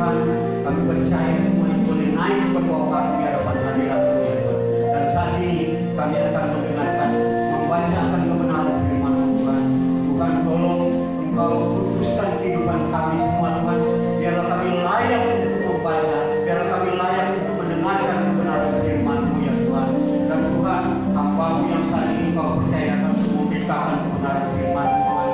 Tuhan, kami percaya semuanya boleh naik ke bawah di hadapan hadirat-Mu ya Tuhan. Dan saat ini kami akan mendengarkan, membacakan kebenaran firman-Mu Tuhan. Tuhan tolong Engkau kuduskan kehidupan kami semua Tuhan. Biarlah kami layak untuk membaca, biarlah kami layak untuk mendengarkan kebenaran firman-Mu ya Tuhan. Dan Tuhan, hamba-Mu yang saat ini Engkau percayakan untuk memberitakan kebenaran firman-Mu Tuhan.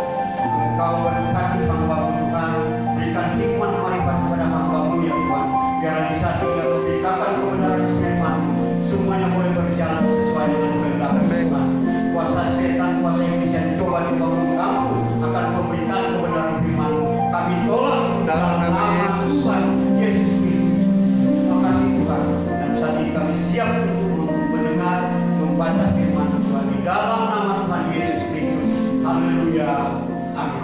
Engkau berkati hamba-Mu Tuhan, berikan hikmat marifat kepada hamba-Mu ya Tuhan. Biarlah di saat ini memberitakan kebenaran firman-Mu, semuanya boleh berjalan sesuai dengan kehendak Tuhan. Kuasa setan, kuasa iblis yang coba-coba mengganggu akan memberikan kebenaran firman-Mu, kami tolak dalam nama Yesus. Tuhan Yesus Kristus. Terima kasih Tuhan. Dan saat ini kami siap untuk mendengar, membaca firman Tuhan di dalam nama Tuhan Yesus Kristus. Haleluya. Amin.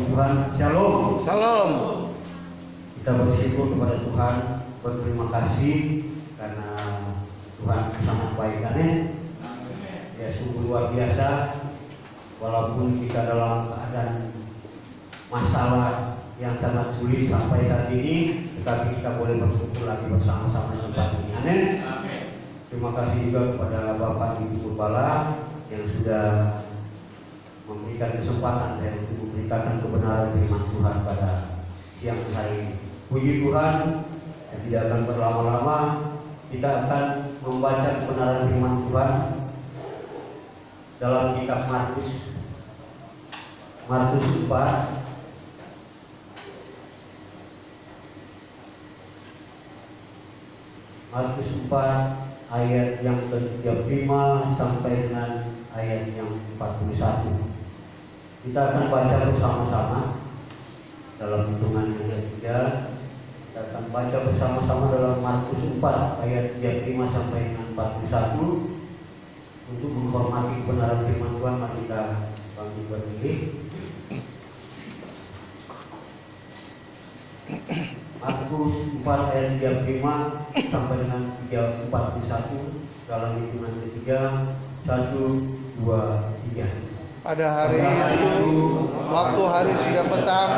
Tuhan, shalom. Shalom. Kita bersyukur kepada Tuhan, berterima kasih karena Tuhan sangat baik, amin. Ya, sungguh luar biasa. Walaupun kita dalam keadaan masalah yang sangat sulit sampai saat ini, tetapi kita boleh berkumpul lagi bersama-sama di tempat ini, amin. Terima kasih juga kepada Bapak Ibu Gembala yang sudah memberikan kesempatan dan untuk memberitakan kebenaran firman Tuhan pada siang hari ini. Puji Tuhan, dan tidak akan berlama-lama, kita akan membaca kebenaran firman Tuhan dalam kitab Markus 4. Markus 4 ayat yang ke-35 sampai dengan ayat yang 41. Kita akan baca bersama-sama dalam hitungan yang ketiga. Kita akan baca bersama-sama dalam Markus 4 ayat 35 sampai dengan 41. Untuk menghormati kebenaran firman Tuhan, mari kita bangkit berdiri. Markus 4 ayat 35 sampai dengan 41 dalam hitungan ketiga. 1, 2, 3. Pada hari itu, waktu hari sudah petang,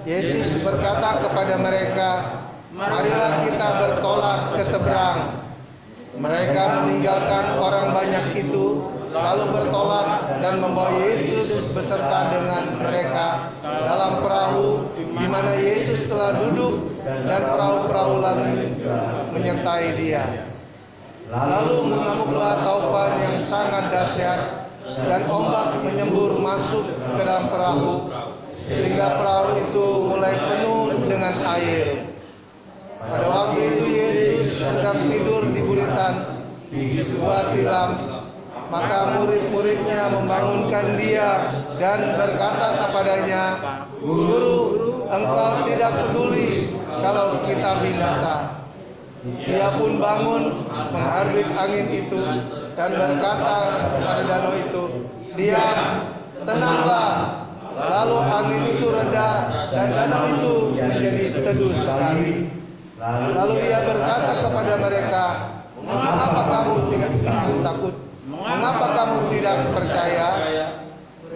Yesus berkata kepada mereka, "Marilah kita bertolak ke seberang." Mereka meninggalkan orang banyak itu, lalu bertolak dan membawa Yesus beserta dengan mereka dalam perahu di mana Yesus telah duduk, dan perahu-perahu lagi menyertai Dia. Lalu mengamuklah taufan yang sangat dahsyat, dan ombak menyembur masuk ke dalam perahu, sehingga perahu itu mulai penuh dengan air. Pada waktu itu Yesus sedang tidur di buritan di sebuah tilam. Maka murid-muridnya membangunkan Dia dan berkata kepadanya, "Guru, Engkau tidak peduli kalau kita binasa." Dia pun bangun, mengharbit angin itu, dan berkata kepada danau itu, "Diam, tenanglah." Lalu angin itu reda, dan danau itu menjadi teduh sekali. Lalu Ia berkata kepada mereka, "Mengapa kamu tidak takut? Mengapa kamu tidak percaya?"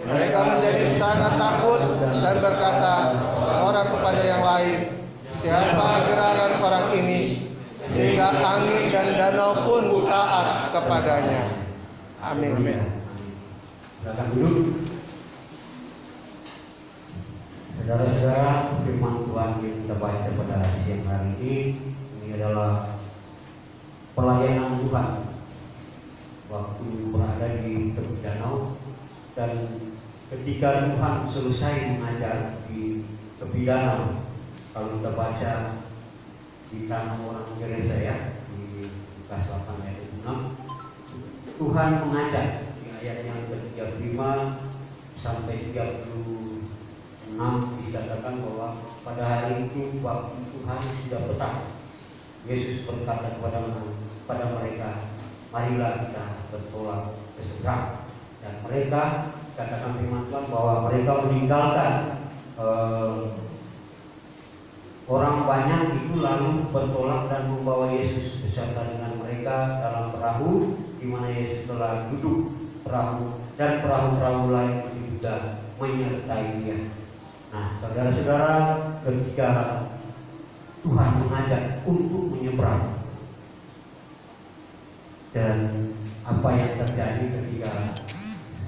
Mereka menjadi sangat takut dan berkata seorang kepada yang lain, "Siapa gerangan orang ini, sehingga angin dan danau pun taat kepadanya?" Amin. Silakan duduk. Saudara-saudara, firman Tuhan yang kita baca pada siang hari ini adalah pelayanan Tuhan waktu berada di tepi danau, dan ketika Tuhan selesai mengajar di tepi danau. Kalau kita baca di tanah orang Gerasa ya, di Lukas 8 ayat 6, Tuhan mengajar di ayat yang ke-35 sampai 36 dikatakan bahwa pada hari itu waktu Tuhan sudah petang, Yesus berkata kepada mereka, "Marilah kita bertolak ke seberang." Dan mereka, katakan firman Tuhan, bahwa mereka meninggalkan orang banyak itu, lalu bertolak dan membawa Yesus beserta dengan mereka dalam perahu di mana Yesus telah duduk perahu, dan perahu-perahu lain itu juga menyertai Dia. saudara-saudara, ketika Tuhan mengajak untuk menyeberang, dan apa yang terjadi ketika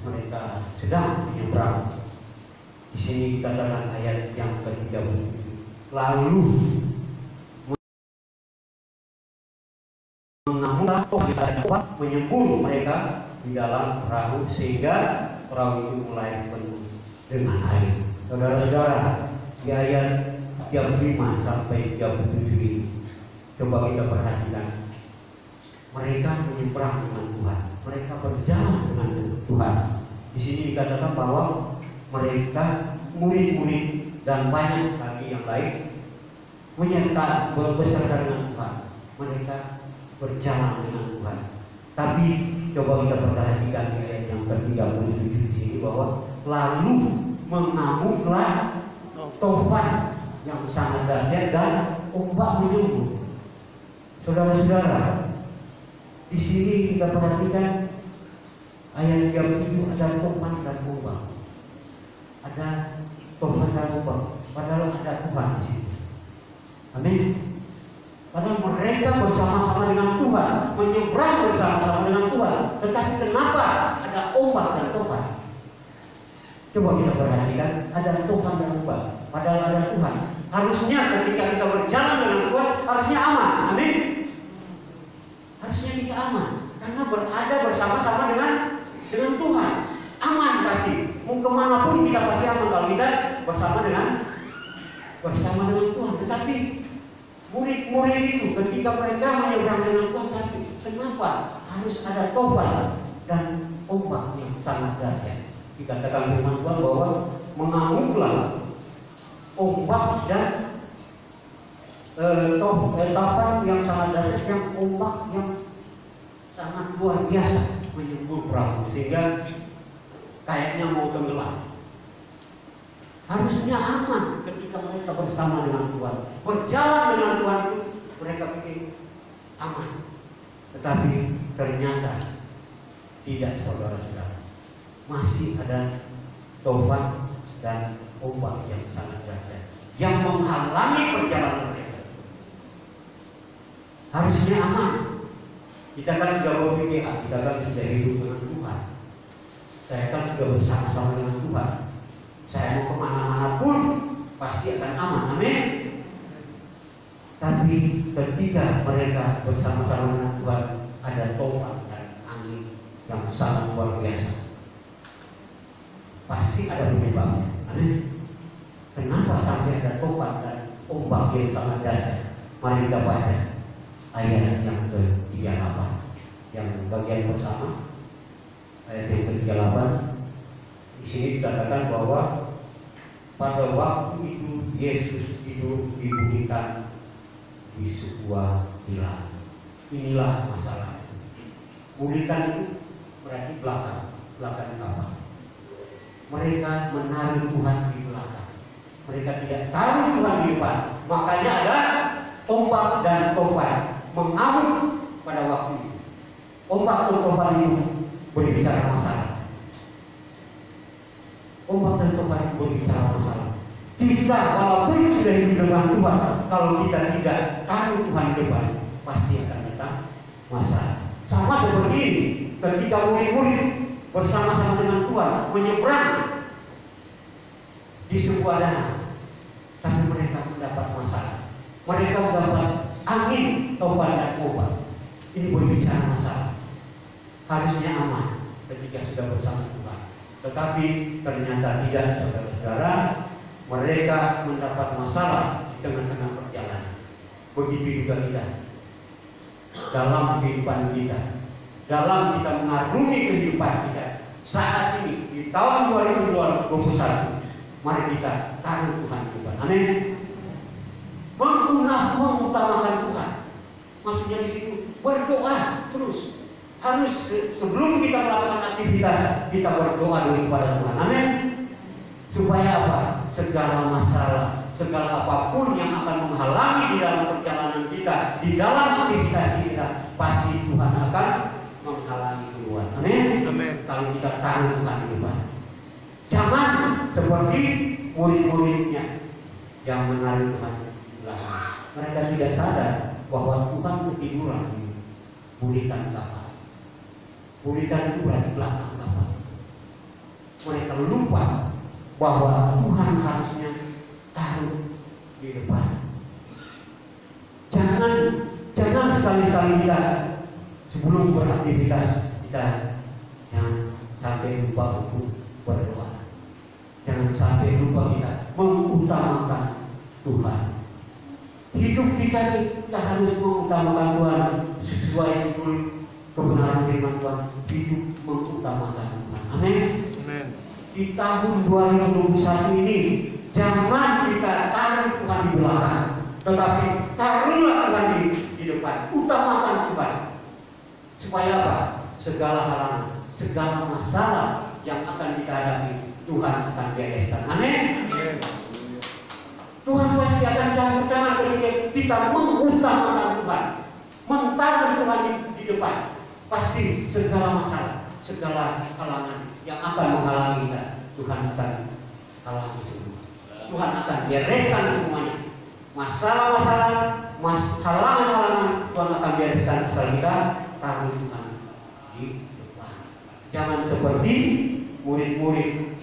mereka sedang menyeberang, di sini dikatakan ayat yang ke-37, lalu menyembur mereka di dalam perahu sehingga perahu itu mulai penuh dengan air. Saudara-saudara, di ayat 35 sampai 37 ini, coba kita perhatikan. Mereka menyeberang dengan Tuhan, mereka berjalan dengan Tuhan. Di sini dikatakan bahwa mereka murid-murid dan banyak lagi yang lain menyertai beserta dengan Tuhan. Mereka berjalan dengan Tuhan. Tapi coba kita perhatikan di ayat yang ke-37 di sini bahwa lalu mengamuklah tofan yang sangat dahsyat dan ombak menyembur. Saudara-saudara, di sini kita perhatikan ayat 37 ada tofan dan ombak, ada tofan dan ombak. Padahal ada Tuhan di sini. Amin. Padahal mereka bersama-sama dengan Tuhan, menyeberang bersama-sama dengan Tuhan. Tetapi kenapa ada ombak dan tofan? Coba kita perhatikan, ada tofan dan ombak. Padahal ada Tuhan. Harusnya ketika kita berjalan dengan Tuhan, harusnya aman. Amin. Harusnya kita aman, karena berada bersama-sama dengan Tuhan. Aman pasti. Mau kemanapun kita pasti aman kalau kita bersama dengan Tuhan. Tetapi murid-murid itu ketika mereka menyeberang dengan Tuhan, tapi kenapa harus ada tofan dan ombak yang sangat dahsyat? Dikatakan firman Tuhan bahwa mengamuklah ombak dan tofan yang sangat dahsyat, yang ombak yang sangat luar biasa menyembur perahu sehingga kayaknya mau tenggelam. Harusnya aman ketika mereka bersama dengan Tuhan, berjalan dengan Tuhan itu mereka pikir aman. Tetapi ternyata tidak, saudara-saudara. Masih ada tofan dan ombak yang sangat dahsyat yang menghalangi perjalanan mereka. Harusnya aman. Kita kan sudah berpikir, kita kan sudah hidup dengan Tuhan. Saya kan sudah bersama-sama dengan Tuhan. Saya mau kemana-mana pun pasti akan aman. Amin. Tapi ketika mereka bersama-sama dengan Tuhan, ada tofan dan angin yang sangat luar biasa. Pasti ada penyebabnya. Amin. Kenapa sampai ada tofan dan ombak yang sangat dahsyat? Mari kita baca ayat yang ke-38, yang bagian pertama, ayat yang ke-38. Di sini dikatakan bahwa pada waktu itu Yesus itu dibunyikan di sebuah tilam. Inilah masalah. Bunyikan itu berarti belakang kapal. Mereka menaruh Tuhan di belakang. Mereka tidak taruh Tuhan di depan. Makanya ada ombak dan tofan mengamuk pada waktu itu. Ombak dan tofan itu berbicara masalah. Ombak dan tofan itu berbicara masalah. Kita walaupun sudah hidup dengan Tuhan, kalau kita tidak taruh Tuhan di depan, pasti akan datang masalah. Sama seperti ini, ketika murid-murid bersama-sama dengan Tuhan menyeberang di sebuah danau, tapi mereka mendapat masalah. Mereka mendapat angin, tofan dan ombak. Ini berbicara masalah. Harusnya aman ketika sudah bersama Tuhan. Tetapi ternyata tidak, saudara-saudara. Mereka mendapat masalah di tengah-tengah perjalanan. Begitu juga kita dalam kehidupan kita, dalam kita mengarungi kehidupan kita saat ini di tahun 2021. Mari kita taruh Tuhan juga. Amin. Mengutamakan Tuhan. Maksudnya di situ berdoa terus. Harus sebelum kita melakukan aktivitas, kita berdoa dulu kepada Tuhan. Amin. Supaya apa? Segala masalah, segala apapun yang akan menghalangi di dalam perjalanan kita, di dalam aktivitas kita, pasti Tuhan akan menghalangi duluan. Amin. Amin. Kalau kita taruh Tuhan di depan. Jangan seperti murid-muridnya yang menarik Tuhan di belakang. Mereka tidak sadar bahwa Tuhan ketiduran di buritan kapal. Buritan itu berada di belakang kapal. Mereka lupa bahwa Tuhan harusnya taruh di depan. Jangan sekali-sekali kita sebelum beraktivitas kita jangan sampai lupa untuk berdoa. Jangan sampai lupa kita mengutamakan Tuhan. Hidup kita harus mengutamakan Tuhan sesuai dengan kebenaran firman Tuhan. Hidup mengutamakan Tuhan. Amin. Di tahun 2021 ini jangan kita taruh Tuhan di belakang, tetapi taruhlah Tuhan di depan. Utamakan Tuhan. Supaya apa? Segala halangan, segala masalah yang akan kita hadapi, Tuhan akan bereskan. Amin. Tuhan pasti akan campur tangan ketika kita mengutamakan Tuhan, menaruh Tuhan di depan. Pasti segala masalah, segala halangan yang akan menghalangi kita, Tuhan akan halangi semua. Tuhan akan bereskan semuanya. Masalah-masalah, halangan-halangan Tuhan akan bereskan asal kita taruh Tuhan di depan. Jangan seperti murid-murid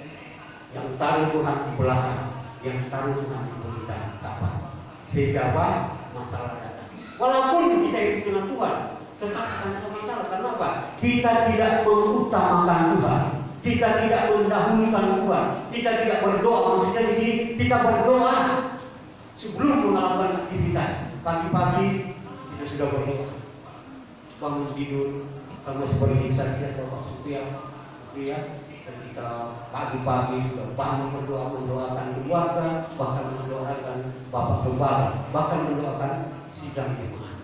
yang taruh Tuhan di belakang, yang taruh Tuhan di buritan kapal. Sehingga apa? Masalah datang. Walaupun kita hidup dengan Tuhan, tetap akan ada masalah. Karena apa? Kita tidak mengutamakan Tuhan. Kita tidak mendahulukan Tuhan. Kita tidak berdoa. Maksudnya di sini kita berdoa sebelum melakukan aktivitas. Pagi-pagi kita sudah berdoa. Bangun tidur, sama seperti saya Bapak Supia, ketika pagi-pagi sudah bangun mendoakan keluarga, bahkan mendoakan Bapak Gembala, bahkan mendoakan sidang jemaat.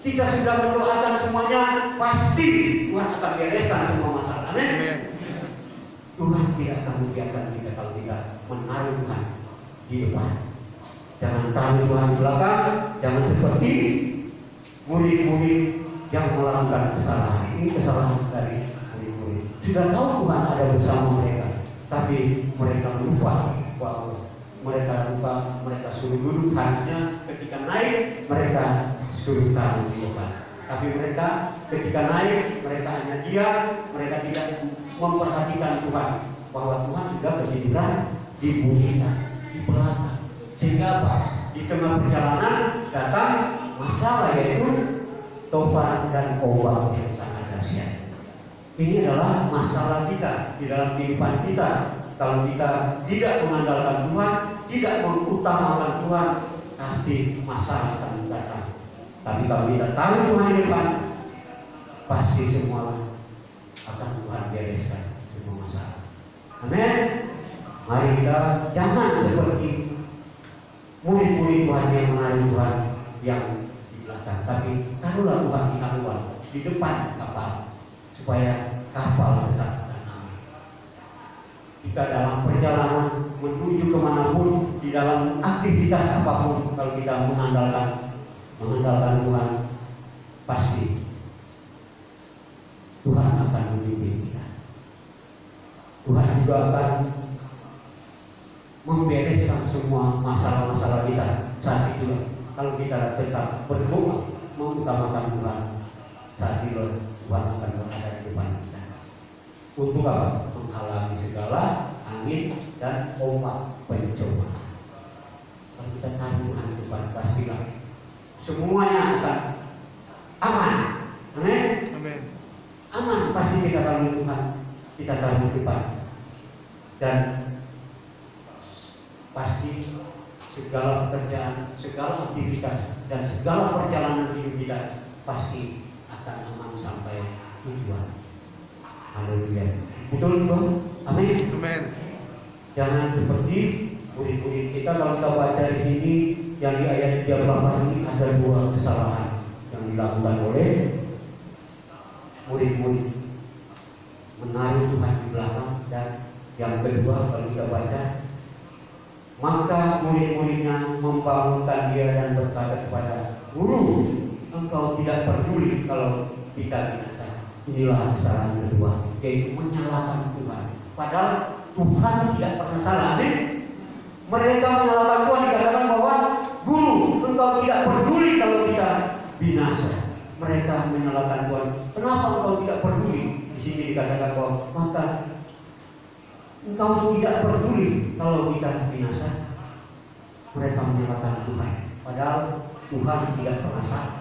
Kita sudah mendoakan semuanya, pasti Tuhan akan bereskan semua masalah. Amin. Tuhan tidak akan membiarkan kita kalau kita menaruh Tuhan di depan. Jangan taruh Tuhan di belakang. Jangan seperti murid-murid yang melakukan kesalahan. Ini kesalahan dari murid-murid. Sudah tahu Tuhan ada bersama mereka, tapi mereka lupa bahwa mereka suruh duduk. Harusnya ketika naik mereka suruh taruh di depan. Tapi mereka ketika naik mereka hanya diam. Mereka tidak memperhatikan Tuhan, bahwa Tuhan sudah ketiduran di buritan, di belakang. Sehingga apa? Di tengah perjalanan datang masalah, yaitu topan dan ombak yang sangat dahsyat. Ini adalah masalah kita di dalam kehidupan kita. Kalau kita tidak mengandalkan Tuhan, tidak mengutamakan Tuhan, pasti masalah akan datang. Tapi kalau kita taruh Tuhan di depan, pasti semua akan Tuhan bereskan semua masalah. Amin. Mari kita jangan seperti murid-murid Tuhan yang menaruh Tuhan yang di belakang, tapi taruhlah Tuhan di awal, di depan kapal, supaya kapal tetap aman. Kita dalam perjalanan menuju kemanapun, di dalam aktivitas apapun, kalau kita mengandalkan Tuhan, pasti Tuhan akan membimbing kita. Tuhan juga akan membereskan semua masalah-masalah kita saat itu. Kalau kita tetap berdoa mengutamakan Tuhan, saat itu Tuhan akan berada di depan kita. Untuk apa? Menghalangi segala angin dan ombak pencobaan. Kalau kita taruh Tuhan di depan, pastilah semuanya akan aman. Amin. Amin. Aman pasti kita taruh Tuhan, kita taruh di depan. Dan pasti segala pekerjaan, segala aktivitas, dan segala perjalanan hidup kita pasti akan aman sampai tujuan. Haleluya. Betul, Bang? Amin. Amin. Jangan seperti murid-murid kita. Kalau kita baca di sini yang di ayat 38 ini ada dua kesalahan yang dilakukan oleh murid-murid, menaruh Tuhan di belakang. Dan yang kedua, kalau kita baca, maka murid-muridnya membangunkan dia dan berkata kepada Guru, engkau tidak peduli kalau kita binasa. Inilah kesalahan kedua, yaitu menyalahkan Tuhan. Padahal Tuhan tidak pernah salah. Mereka menyalahkan binasa. Mereka menyalahkan Tuhan. Kenapa engkau tidak peduli? Di sini dikatakan bahwa maka engkau tidak peduli kalau kita binasa. Mereka menyalahkan Tuhan. Padahal Tuhan tidak pernah salah.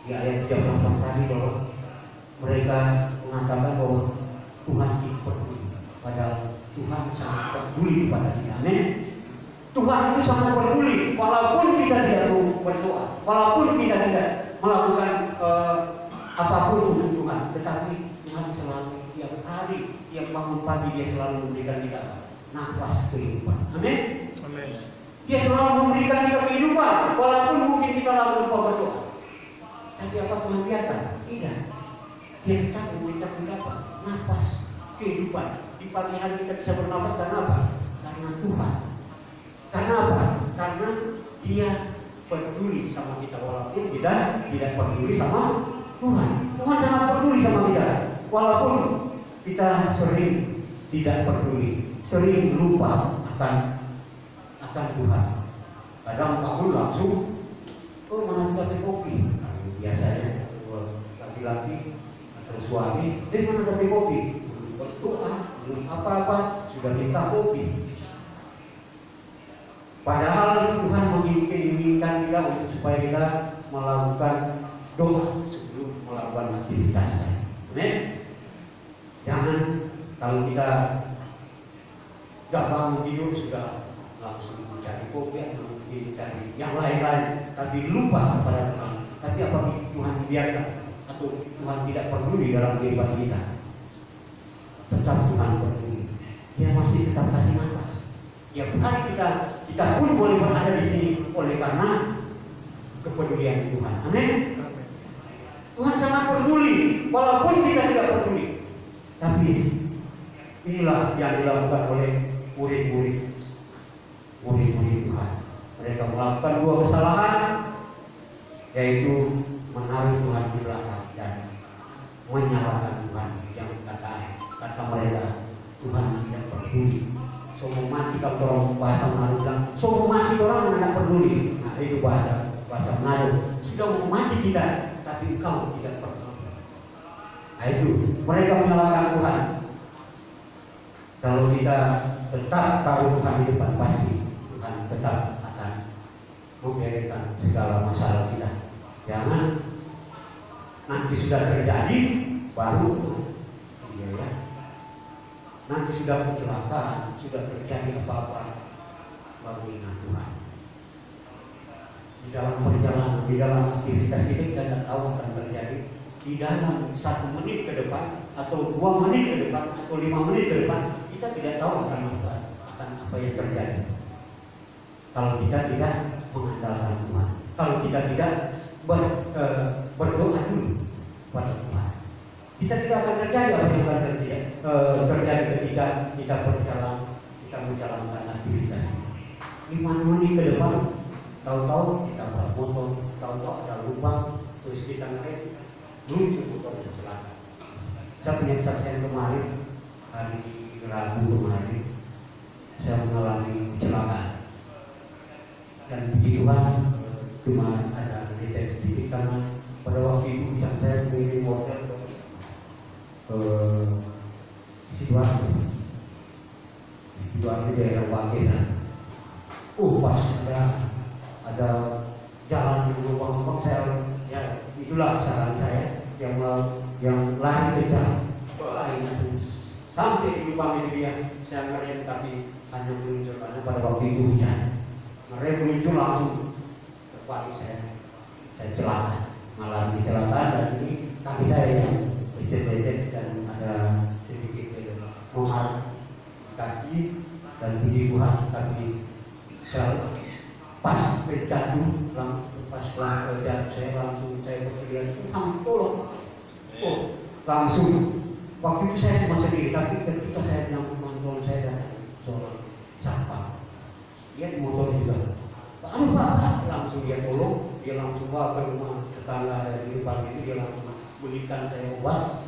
Di ayat 38 tadi bahwa mereka mengatakan bahwa Tuhan tidak peduli. Padahal Tuhan sangat peduli kepada kita. Amin. Tuhan itu sangat peduli, walaupun kita tidak berdoa, walaupun kita tidak melakukan apapun untuk Tuhan, tetapi Tuhan selalu tiap hari, tiap bangun pagi dia selalu memberikan kita nafas kehidupan. Amin. Amin. Dia selalu memberikan kita kehidupan, walaupun mungkin kita lalu lupa berdoa. Tapi apa Tuhan biarkan? Tidak. Dia tetap memberikan kita nafas kehidupan. Di pagi hari kita bisa bernafas karena apa? Karena Tuhan. Karena apa? Karena dia peduli sama kita, walaupun kita tidak peduli sama Tuhan. Tuhan sangat peduli sama kita, walaupun kita sering tidak peduli, sering lupa akan Tuhan. Kadang bangun langsung, mana kopi kopi. Biasanya laki-laki atau suami, mana kopi. Berdoa, belum apa-apa, sudah minta kopi. Padahal Tuhan menginginkan kita untuk supaya kita melakukan doa sebelum melakukan aktivitas. Amin. Jangan kalau kita gak bangun tidur sudah langsung mencari kopi atau mencari yang lain-lain, tapi lupa kepada Tuhan. Tapi apabila Tuhan biarkan atau Tuhan tidak peduli dalam kehidupan kita, tetap Tuhan peduli. Dia masih tetap kasih nafas. Tiap hari kita pun boleh berada di sini oleh karena kepedulian Tuhan. Amin. Tuhan sangat peduli, walaupun kita tidak peduli. Tapi inilah yang dilakukan oleh murid-murid Tuhan. Mereka melakukan dua kesalahan, yaitu menaruh Tuhan di belakang dan menyalahkan Tuhan. Yang kata mereka, Tuhan tidak peduli. Semua mati kalau orang bahasa Manado bilang, semua mati orang tidak peduli. Nah itu bahasa Manado. Sudah mau mati kita, tapi engkau tidak peduli. Nah itu mereka menyalahkan Tuhan. Kalau kita tetap taruh Tuhan di depan, pasti Tuhan tetap akan membereskan segala masalah kita. Jangan nanti sudah terjadi baru nanti sudah kecelakaan, sudah terjadi apa-apa, baru ingat Tuhan. Di dalam perjalanan, di dalam aktivitas ini kita tidak tahu akan terjadi. Di dalam 1 menit ke depan, atau 2 menit ke depan, atau 5 menit ke depan, kita tidak tahu akan apa yang terjadi. Kalau kita tidak mengandalkan Tuhan, kalau kita tidak berdoa dulu pada Tuhan, kita tidak akan terjadi apa yang akan terjadi ketika kita menjalankan aktivitas. 5 menit ke depan, tahu-tahu kita bermotor, tahu-tahu ada lubang, terus kita ngerem, muncul motornya celaka. Saya punya kesaksian kemarin, hari Rabu kemarin, saya mengalami kecelakaan. Dan puji Tuhan, cuma ada lecet sedikit karena pada waktu itu yang saya mengirim model Sidoarjo daerah Wagesan. Pas ada jalan di lubang-lubang, saya ya itulah saran saya yang lari kejar. Sampai di lubang itu dia, saya ngerem tapi hanya meluncur karena pada waktu itu hujan. Ngerem meluncur langsung terbalik, saya celaka, malah kecelakaan. Dan ini kaki saya yang lecet-lecet dan ada sedikit memar kaki, dan puji Tuhan kaki selalu pas terjatuh, pas terjatuh saya berteriak Tuhan tolong. Langsung waktu itu saya cuma sendiri, tapi ketika saya bilang Tuhan tolong, saya datang seorang siapa dia di motor juga, aduh Pak, langsung dia tolong, dia langsung bawa ke rumah tetangga di depan itu, dia langsung belikan saya obat,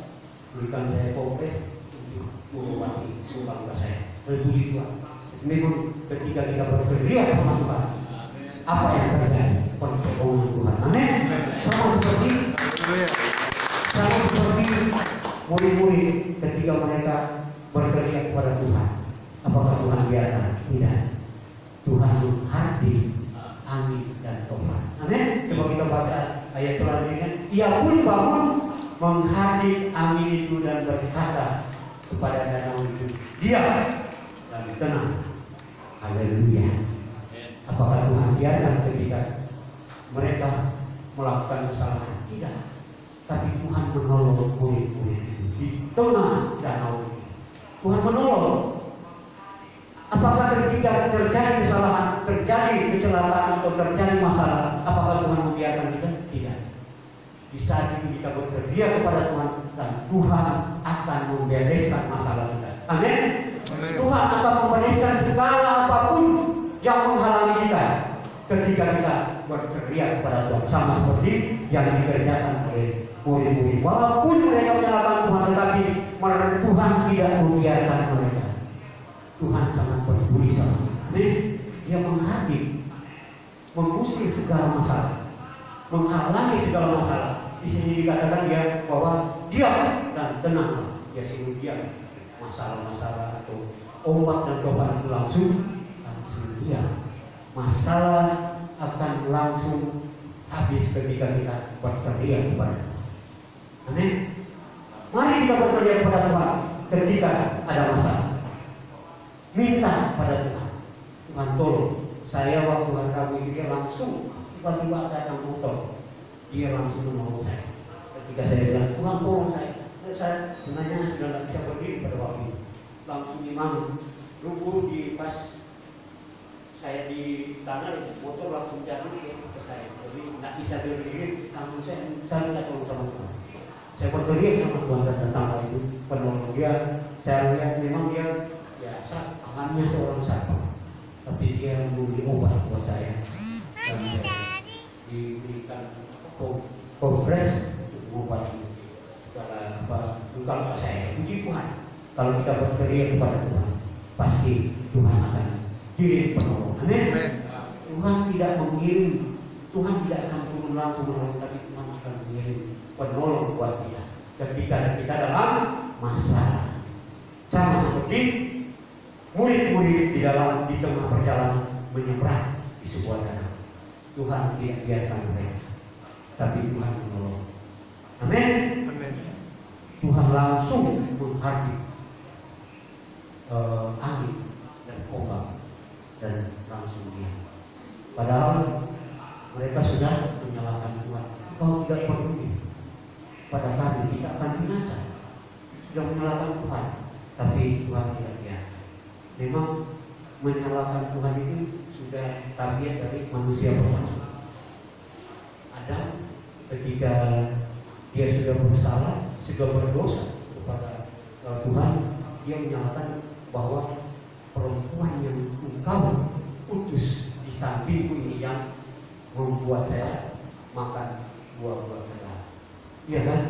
belikan saya kompres untuk mengobati luka saya. Berpuji Tuhan. Memang ketika kita berteriak sama Tuhan, apa yang terjadi? pertolongan Tuhan. Amin. Sama seperti murid-murid ketika mereka berteriak kepada Tuhan. Apakah Tuhan biarkan? Tidak. Tuhan menghardik angin dan topan. Amin. Coba kita baca ayat selanjutnya. Ia pun bangun menghardik angin itu dan berkata kepada danau itu, diam dan tenang. Haleluya. Apakah Tuhan biarkan ketika mereka melakukan kesalahan? Tidak. Tapi Tuhan menolong murid-murid itu di tengah danau ini. Tuhan menolong. Apakah ketika terjadi kesalahan, terjadi kecelakaan atau terjadi masalah, apakah Tuhan membiarkan kita? Tidak. Di saat itu kita berteriak kepada Tuhan dan Tuhan akan membereskan masalah kita. Amin. Tuhan akan membereskan segala apapun yang menghalangi kita ketika kita berteriak kepada Tuhan, sama seperti yang dikerjakan oleh murid-murid. Walaupun mereka menyalahkan Tuhan, tetapi Tuhan tidak membiarkan mereka. Tuhan sangat peduli sama mereka. Dia menghadir, mengusir segala masalah, menghalangi segala masalah. Di sini dikatakan dia bahwa diam dan tenang. Dia suruh diam. Masalah-masalah atau ombak dan topan itu langsung diam. Masalah akan langsung habis ketika kita berteriak kepada Tuhan. Amin. Mari kita berteriak kepada Tuhan ketika ada masalah. Minta pada Tuhan. Tuhan tolong. Saya waktu hari Rabu dia langsung tiba-tiba datang motor. Dia langsung menolong saya. Ketika saya bilang Tuhan tolong saya sebenarnya sudah tidak bisa berdiri pada waktu itu. Langsung imam lumpur di pas saya di tanah, motor langsung jalan ke saya. Jadi tidak bisa berdiri. Langsung saya minta tolong sama Tuhan. Saya berteriak sama Tuhan dan datang itu penolong dia. Saya lihat memang dia biasa tangannya seorang satpam, tapi dia membeli obat buat saya dan diberikan kompres untuk mengobati segala luka saya. Puji Tuhan, kalau kita berteriak kepada Tuhan, pasti Tuhan akan kirim penolong. Amin. Tuhan tidak mengirim, Tuhan tidak akan turun langsung menolong, tapi Tuhan akan mengirim penolong buat kita ketika kita dalam masalah. Sama seperti murid-murid di tengah perjalanan menyeberang di sebuah danau. Tuhan tidak biarkan mereka, tapi Tuhan menolong. Amin. Tuhan langsung menghardik angin dan ombak dan langsung diam. Padahal mereka sudah menyalahkan Tuhan. Kau tidak peduli pada kami, kita akan binasa. Sudah menyalahkan Tuhan, tapi Tuhan tidak biarkan. Memang menyalahkan Tuhan itu sudah tabiat dari manusia pertama. Adam ketika dia sudah bersalah, sudah berdosa kepada Tuhan, dia menyalahkan bahwa perempuan yang engkau utus di sampingku ini yang membuat saya makan buah-buah terlarang. Iya kan?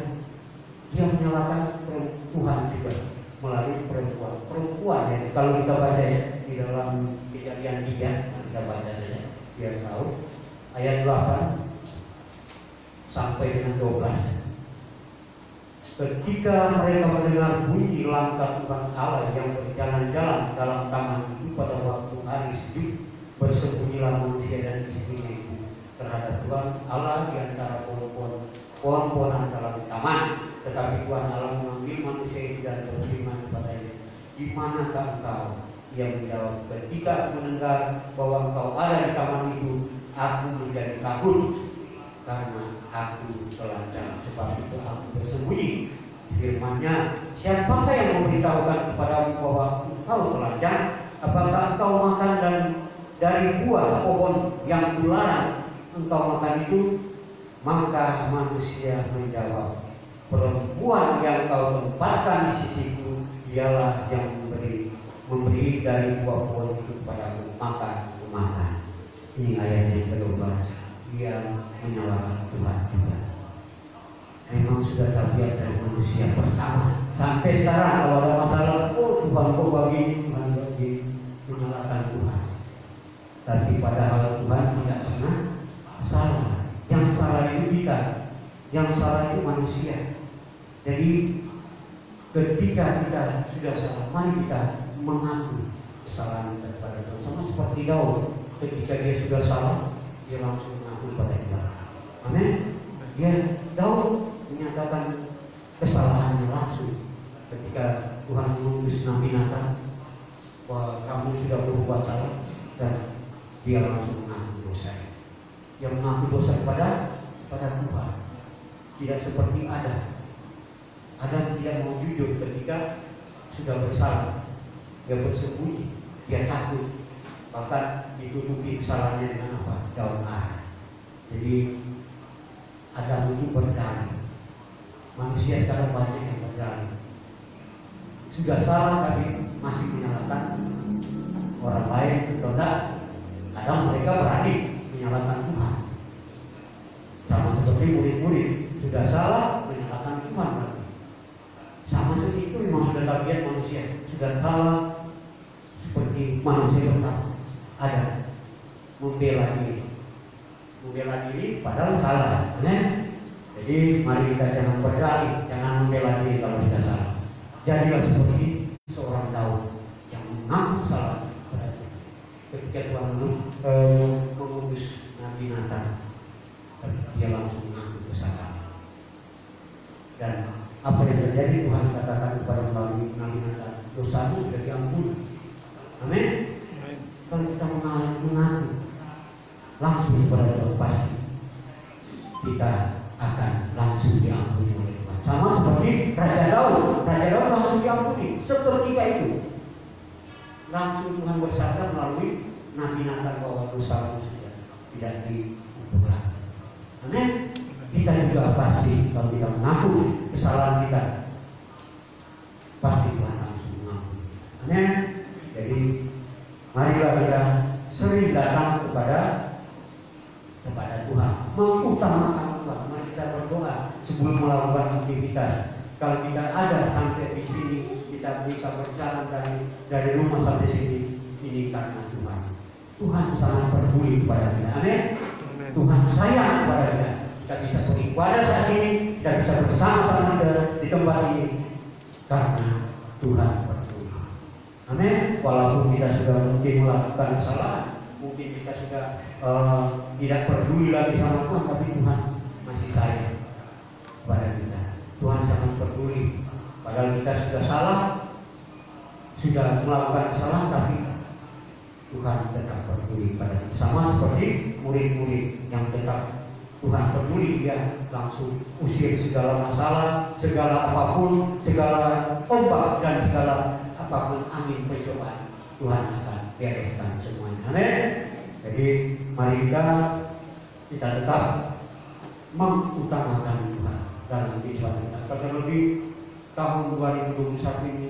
Dia menyalahkan Tuhan juga melalui perempuan ya. Kalau kita baca di dalam Kejadian 3, kita baca saja biar tahu ayat 8 sampai dengan 12. Ketika mereka mendengar bunyi langkah Tuhan Allah yang berjalan-jalan dalam taman itu pada waktu hari sejuk, bersembunyilah manusia dan istrinya itu terhadap Tuhan Allah di antara pohon-pohonan dalam taman. Tetapi Tuhan Allah mengambil manusia itu dan berfirman kepadanya, di manakah engkau? Ia menjawab, ketika aku mendengar bahwa engkau ada di taman itu, aku menjadi takut karena aku telanjang, sebab itu aku bersembunyi. Firman-Nya, siapakah yang memberitahukan kepadamu bahwa engkau telanjang? Apakah engkau makan dan dari buah pohon yang kularang engkau makan itu? Maka manusia menjawab, perempuan yang kau tempatkan di sisiku, dialah yang memberi dari buah pohon itu kepadaku, maka aku makan. Ini ayat yang ke-12. Dia menyalahkan Tuhan juga. Memang sudah tabiat dari manusia pertama sampai sekarang. Kalau ada masalah, Tuhan kok bagi, Tuhan bagi, menyalahkan Tuhan. Tapi padahal Tuhan tidak pernah salah. Yang salah itu kita, yang salah itu manusia. Jadi ketika kita sudah salah, mari kita mengaku kesalahan kita kepada Tuhan. Sama seperti Daud, ketika dia sudah salah, dia langsung mengaku kepada Tuhan. Amin. Dia Daud menyatakan kesalahannya langsung ketika Tuhan mengutus Nabi Nathan bahwa kamu sudah berbuat salah, dan dia langsung mengaku dosa. Dia mengaku dosa kepada Tuhan. Tidak seperti Adam. Adam tidak mau jujur ketika sudah bersalah. Dia bersembunyi, dia takut, bahkan ditutupi kesalahannya dengan apa? Daun arah. Jadi Adam itu berdalih. Manusia sekarang banyak yang berdalih. Sudah salah tapi masih menyalahkan orang lain, atau enggak? Kadang mereka berani menyalahkan Tuhan. Sama seperti murid-murid, sudah salah menyalahkan Tuhan lagi. Sama seperti itu memang sudah tabiat manusia. Sudah salah seperti manusia pertama, ada membela diri. Membela diri padahal salah. Jadi mari kita jangan berdalih, jangan membela diri kalau sudah salah. Jadilah seperti seorang Daud yang mengaku salah ketika Tuhan mengutus Nabi Nathan, dia langsung mengaku kesalahan. Dan apa yang terjadi Tuhan katakan kepada melalui Nabi Nathan, dosamu sudah diampuni. Amin. Kalau kita mengaku langsung kepada Tuhan, pasti kita akan langsung diampuni oleh Tuhan. Sama seperti Raja Daud langsung diampuni seketika itu. Langsung Tuhan bersabda melalui Nabi Nathan bahwa dosamu sudah tidak diampuni lagi. Amin. Kita juga pasti kalau kita mengaku kesalahan kita, pasti Tuhan langsung mengampuni. Amin. Jadi marilah kita sering datang kepada Tuhan, mengutamakan Tuhan. Mari kita berdoa sebelum melakukan aktivitas. Kalau kita ada sampai di sini, kita bisa berjalan dari rumah sampai sini, ini karena Tuhan. Tuhan sangat peduli kepada kita. Amin. Tuhan sayang kepada kita. Kita bisa beribadah saat ini, kita bisa bersama-sama di tempat ini karena Tuhan peduli. Amin. Walaupun kita sudah mungkin melakukan kesalahan, mungkin kita sudah tidak peduli lagi sama Tuhan, tapi Tuhan masih sayang kepada kita. Tuhan sangat peduli. Padahal kita sudah salah, sudah melakukan kesalahan, tapi Tuhan tetap peduli pada kita. Sama seperti murid-murid yang tetap Tuhan peduli, dia langsung usir segala masalah, segala apapun, segala ombak dan segala apapun angin pencobaan, Tuhan akan bereskan semuanya. Amin. Jadi mari kita tetap mengutamakan Tuhan dalam kehidupan kita. Terlebih tahun 2021 ini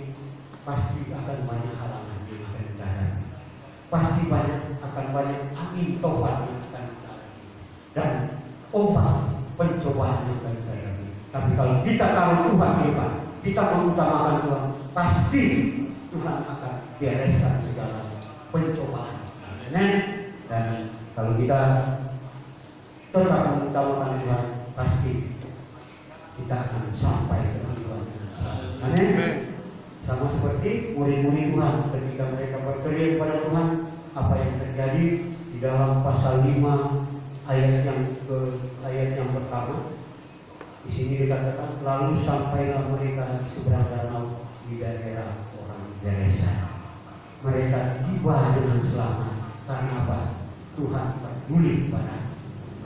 pasti akan banyak halangan yang akan kita hadapi. Pasti akan banyak angin topan yang akan kita hadapi dan ombak pencobaan yang akan kita hadapi. Tapi kalau kita tahu Tuhan di depan, kita mengutamakan Tuhan, pasti Tuhan akan bereskan segala pencobaan. Dan kalau kita tetap mengutamakan Tuhan, pasti kita akan sampai ke tujuan. Amin. Sama seperti murid-murid Tuhan ketika mereka berteriak kepada Tuhan, apa yang terjadi di dalam pasal 5 ayat yang pertama. Di sini dikatakan, lalu sampailah mereka di seberang danau di daerah orang Gerasa. Mereka tiba dengan selamat. Karena apa? Tuhan peduli kepada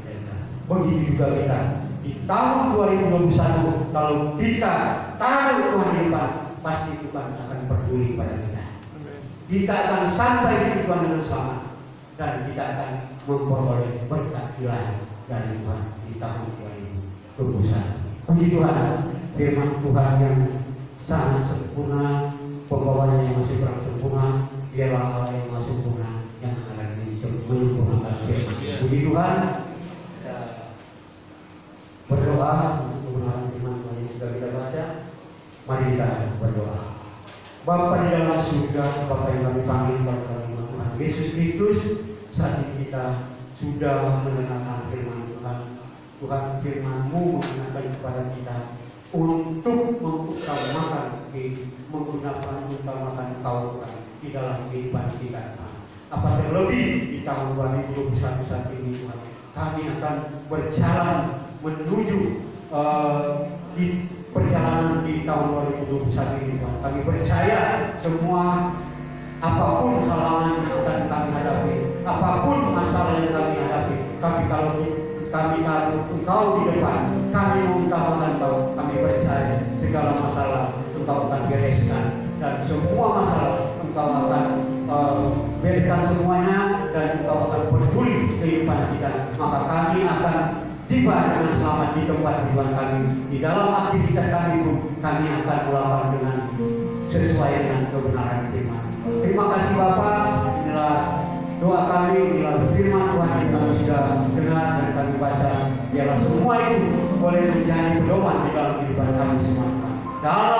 mereka. Begitu juga kita di tahun 2021, kalau kita tahu Tuhan di depan, pasti Tuhan akan peduli pada kita. Kita akan sampai di Tuhan dengan selamat, dan kita akan memperoleh berkat ilahi dari Tuhan di tahun 2021. Puji Tuhan, firman Tuhan yang sangat sempurna, pembawanya yang masih kurang sempurna, dialah Allah yang masih sempurna yang akan menyempurnakan firman. Puji Tuhan. Berdoa untuk kebenaran firman Tuhan yang sudah kita baca. Mari kita berdoa. Bapa di dalam surga, Bapa yang kami panggil pada nama Tuhan Yesus Kristus, saat ini kita sudah mendengarkan firman Tuhan. Tuhan, firman-Mu mengingatkan kepada kita untuk mengutamakan Kau Tuhan di dalam kehidupan kita. Apa terlebih di tahun 2021 saat ini Tuhan, kami akan berjalan menuju di perjalanan di tahun 2021 ini Tuhan. Kami percaya semua apapun halangan yang akan kami hadapi, apapun masalah yang kami hadapi, kalau Engkau di depan, kami mengutamakan Engkau, kami percaya segala masalah Engkau akan bereskan, dan semua masalah Engkau akan bereskan semuanya, dan Engkau akan peduli kehidupan kita. Maka kami akan tiba dengan selamat di tempat tujuan kami. Di dalam aktivitas kami pun kami akan melakukan dengan sesuai dengan kebenaran firman. Terima kasih Bapak. Inilah doa kami, inilah firman Tuhan yang kami sudah dengar dan kami baca. Biarlah semua itu boleh menjadi pedoman di dalam kehidupan kami semua. Dalam